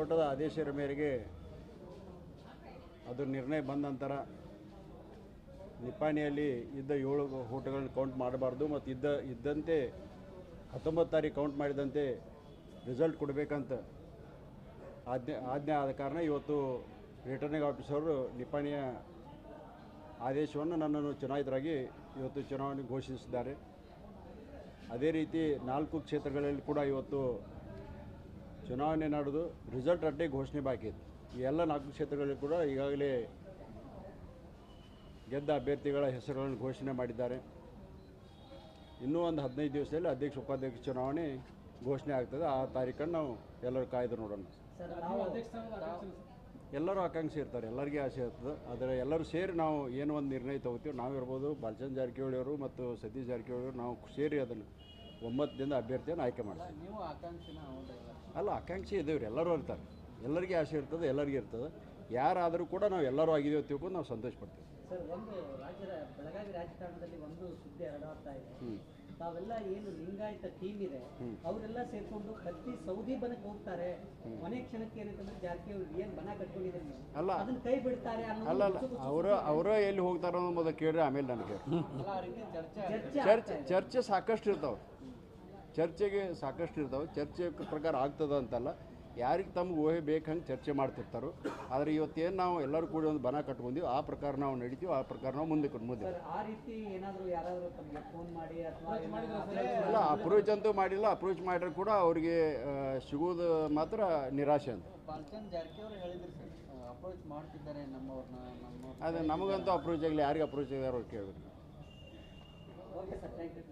ಹೈಕೋರ್ಟದ ಆದೇಶದ ಮೇರೆಗೆ ಅದು ನಿರ್ಣಯ ಬಂದ ನಂತರ ನಿಪ್ಪಾಣಿಯಲ್ಲಿ ಇದ್ದ 7 ಹೋಟೆಲ್ಗಳನ್ನು ಕೌಂಟ್ ಮಾಡಬಾರ್ದು ಮತ್ತು ಇದ್ದಂತೆ 19 ತಾರೀಕು ಕೌಂಟ್ ಮಾಡಿದಂತೆ ರಿಸಲ್ಟ್ ಕೊಡಬೇಕಂತ ಆಜ್ಞೆ ಆದ ಕಾರಣ ಇವತ್ತು ರಿಟರ್ನಿಂಗ್ ಆಫೀಸರು ನಿಪ್ಪಾಣಿಯ ಆದೇಶವನ್ನು ನನ್ನನ್ನು ಚುನಾಯಿತರಾಗಿ ಇವತ್ತು ಚುನಾವಣೆ ಘೋಷಿಸಿದ್ದಾರೆ. ಅದೇ ರೀತಿ 4 ಕ್ಷೇತ್ರಗಳಲ್ಲಿ ಕೂಡ ಇವತ್ತು ಚುನಾವಣೆ ನಡೆದು ರಿಸಲ್ಟ್ ಅಡ್ಡೆ ಘೋಷಣೆ ಬಾಕಿ ಇತ್ತು. ಈ ಎಲ್ಲ 4 ಕ್ಷೇತ್ರಗಳಲ್ಲಿ ಕೂಡ ಈಗಾಗಲೇ ಗೆದ್ದ ಅಭ್ಯರ್ಥಿಗಳ ಹೆಸರುಗಳನ್ನು ಘೋಷಣೆ ಮಾಡಿದ್ದಾರೆ. ಇನ್ನೂ ಒಂದು 15 ದಿವಸದಲ್ಲಿ ಅಧ್ಯಕ್ಷ ಉಪಾಧ್ಯಕ್ಷ ಚುನಾವಣೆ ಘೋಷಣೆ ಆಗ್ತದೆ. ಆ ತಾರೀಕನ್ನು ನಾವು ಎಲ್ಲರೂ ಕಾಯ್ದು ನೋಡೋಣ. ಎಲ್ಲರೂ ಆಕಾಂಕ್ಷೆ ಇರ್ತಾರೆ, ಎಲ್ಲರಿಗೆ ಆಸೆ ಇರ್ತದೆ. ಆದರೆ ಎಲ್ಲರೂ ಸೇರಿ ನಾವು ಏನೋ ಒಂದು ನಿರ್ಣಯ ತಗೋತೀವಿ. ನಾವಿರ್ಬೋದು, ಬಾಲಚಂದ್ರ ಜಾರಕಿಹೊಳಿ ಅವರು ಮತ್ತು ಸತೀಶ್ ಜಾರಕಿಹೊಳಿ ಅವರು, ನಾವು ಸೇರಿ ಅದನ್ನು ಒಮ್ಮತದಿಂದ ಅಭ್ಯರ್ಥಿಯನ್ನು ಆಯ್ಕೆ ಮಾಡ್ತೀವಿ. ನೀವು ಆಕಾಂಕ್ಷಿನ ಅಲ್ಲ, ಆಕಾಂಕ್ಷೆ ಇದ್ದೇವೆ ರೀ, ಎಲ್ಲರೂ ಇರ್ತಾರೆ. ಎಲ್ಲರಿಗೆ ಆಸೆ ಇರ್ತದೆ, ಎಲ್ಲರಿಗೆ ಇರ್ತದೆ. ಯಾರಾದರೂ ಕೂಡ ನಾವು ಎಲ್ಲರೂ ಆಗಿದ್ದೀವಿ ತಿಳ್ಕೊಂಡು ನಾವು ಸಂತೋಷ ಪಡ್ತೀವಿ. ಸರ್, ಒಂದು ಬೆಳಗಾವಿ ರಾಜಕಾರಣದಲ್ಲಿ ಒಂದು ಸುದ್ದಿ ಹರಡ್ತಾ ಇದೆ. ತಾವೆಲ್ಲ ಏನು ಲಿಂಗಾಯತ ಟೀಮ್ ಇದೆ ಅವರೆಲ್ಲ ಸೇರ್ಕೊಂಡು ಪ್ರತಿ ಸೌದಿ ಬನಕ್ಕೆ ಹೋಗ್ತಾರೆ. ಕೊನೆ ಕ್ಷಣಕ್ಕೆ ಏನಂತಂದ್ರೆ ಜಾರಕಿಹೊಳಿ ಏನು ಬನ ಕಟ್ಕೊಂಡಿದ್ದಾರೆ ಅಲ್ಲ ಅದನ್ನ ಕೈ ಬಿಡ್ತಾರೆ ಅಲ್ಲ ಅವರು ಎಲ್ಲಿ ಹೋಗ್ತಾರೋ ಅನ್ನೋದು ಕೇಳ್ರಿ, ಆಮೇಲೆ ನನಗೆ ಚರ್ಚೆ ಸಾಕಷ್ಟು ಇರ್ತಾವೆ. ಚರ್ಚೆಗೆ ಸಾಕಷ್ಟು ಇರ್ತಾವೆ. ಚರ್ಚೆ ಪ್ರಕಾರ ಆಗ್ತದ ಅಂತಲ್ಲ, ಯಾರಿಗೆ ತಮ್ಗೆ ಊಹೆ ಬೇಕು ಹಂಗೆ ಚರ್ಚೆ ಮಾಡ್ತಿರ್ತಾರೋ. ಆದರೆ ಇವತ್ತೇನು ನಾವು ಎಲ್ಲರೂ ಕೂಡಿ ಒಂದು ಬನ ಕಟ್ಕೊಂತೀವಿ, ಆ ಪ್ರಕಾರ ನಾವು ನಡಿತೀವಿ, ಆ ಪ್ರಕಾರ ನಾವು ಮುಂದೆ ಆ ರೀತಿ ಏನಾದರೂ ಯಾರಾದರೂ ತಮಗೆ ಫೋನ್ ಮಾಡಿ ಅಲ್ಲ, ಅಪ್ರೋಚ್ ಅಂತೂ ಮಾಡಿಲ್ಲ. ಅಪ್ರೋಚ್ ಮಾಡಿದ್ರೆ ಕೂಡ ಅವರಿಗೆ ಸಿಗೋದು ಮಾತ್ರ ನಿರಾಶೆ ಅಂತ. ಬಾಲಚಂದ್ರ ಜಾರಕಿಹೊಳಿ ಹೇಳಿದ್ರು ಸರ್, ಅಪ್ರೋಚ್ ಮಾಡ್ತಿದ್ದಾರೆ ನಮ್ಮವ್ರನ್ನ. ಅದೇ ನಮಗಂತೂ ಅಪ್ರೋಚ್ ಆಗಲಿ, ಯಾರಿಗೆ ಅಪ್ರೋಚ್ ಆಗಿದಾರೋ ಅವ್ರು ಕೇಳಬೇಕು. Okay sir, thank you.